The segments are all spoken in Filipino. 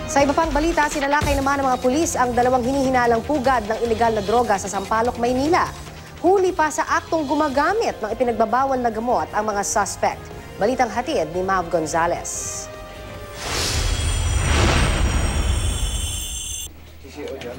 Sa iba pang balita, sinalakay naman ng mga pulis ang dalawang hinihinalang pugad ng ilegal na droga sa Sampaloc, Maynila. Huli pa sa aktong gumagamit ng ipinagbabawal na gamot ang mga suspect. Balitang hatid ni Mav Gonzalez.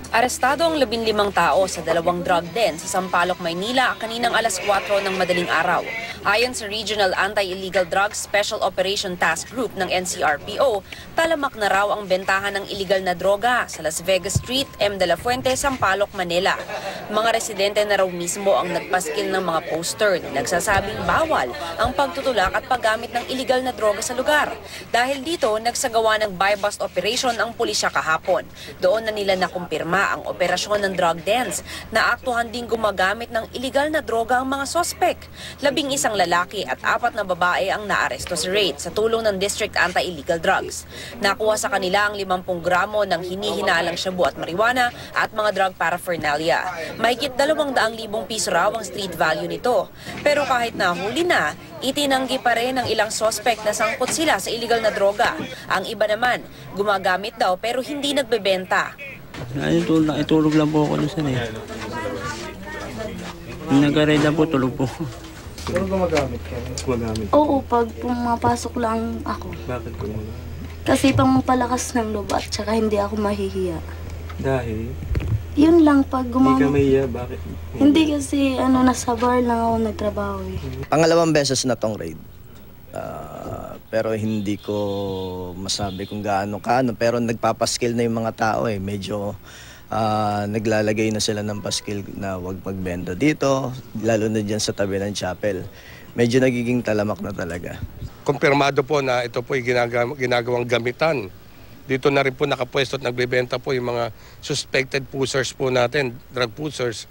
Arestado ang 15 tao sa dalawang drug den sa Sampaloc, Maynila kaninang alas 4 ng madaling araw. Ayon sa Regional Anti-Illegal Drugs Special Operation Task Group ng NCRPO, talamak na raw ang bentahan ng iligal na droga sa Las Vegas Street, M. de la Fuente, Sampaloc, Manila. Mga residente na raw mismo ang nagpaskil ng mga poster na nagsasabing bawal ang pagtutulak at paggamit ng iligal na droga sa lugar. Dahil dito, nagsagawa ng buy-bust operation ang pulisya kahapon. Doon na nila nakumpirma ang operasyon ng drug dens na aktuhan ding gumagamit ng iligal na droga ang mga sospek. 11 lalaki at 4 na babae ang naaresto sa raid sa tulong ng District Anti-Illegal Drugs. Nakuha sa kanila ang 50 gramo ng hinihinalang shabu at marijuana at mga drug paraphernalia. Mahigit 200,000 piso raw ang street value nito. Pero kahit nahuli na, itinanggi pa rin ng ilang sospek na sangkot sila sa iligal na droga. Ang iba naman, gumagamit daw pero hindi nagbebenta. Itulog lang po ako doon eh. Nag-areda po, tulog po. Pero gumagamit ka? Gumagamit? Oo, pag pumapasok lang ako. Bakit gumagamit? Kasi pangpalakas ng loob at saka hindi ako mahihiya. Dahil? Yun lang pag Hindi ka mahihiya, bakit? Hindi kasi nasa bar lang ako nagtrabaho eh. Pangalawang beses na tong raid. Pero hindi ko masabi kung gaano pero nagpapaskil na yung mga tao eh. Medyo naglalagay na sila ng paskil na wag magbenta dito, lalo na dyan sa tabi ng chapel. Medyo nagiging talamak na talaga. Kumpirmado po na ito po ay ginagawang gamitan. Dito na rin po nakapwesto at nagbebenta po yung mga suspected pushers po natin, drug pushers.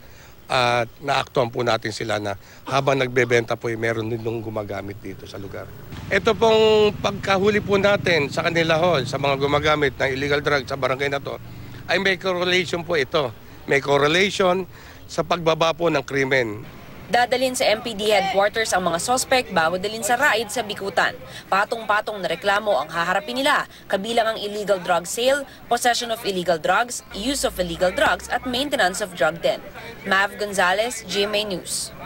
At naaktuhan po natin sila na habang nagbebenta po ay meron din nung gumagamit dito sa lugar. Ito pong pagkahuli po natin sa kanila sa mga gumagamit ng illegal drugs sa barangay na to, ay may correlation po ito. May correlation sa pagbaba po ng krimen. Dadalhin sa MPD headquarters ang mga sospek bago dalhin sa raid sa Bikutan. Patong-patong na reklamo ang haharapin nila, kabilang ang illegal drug sale, possession of illegal drugs, use of illegal drugs at maintenance of drug den. Mav Gonzalez, GMA News.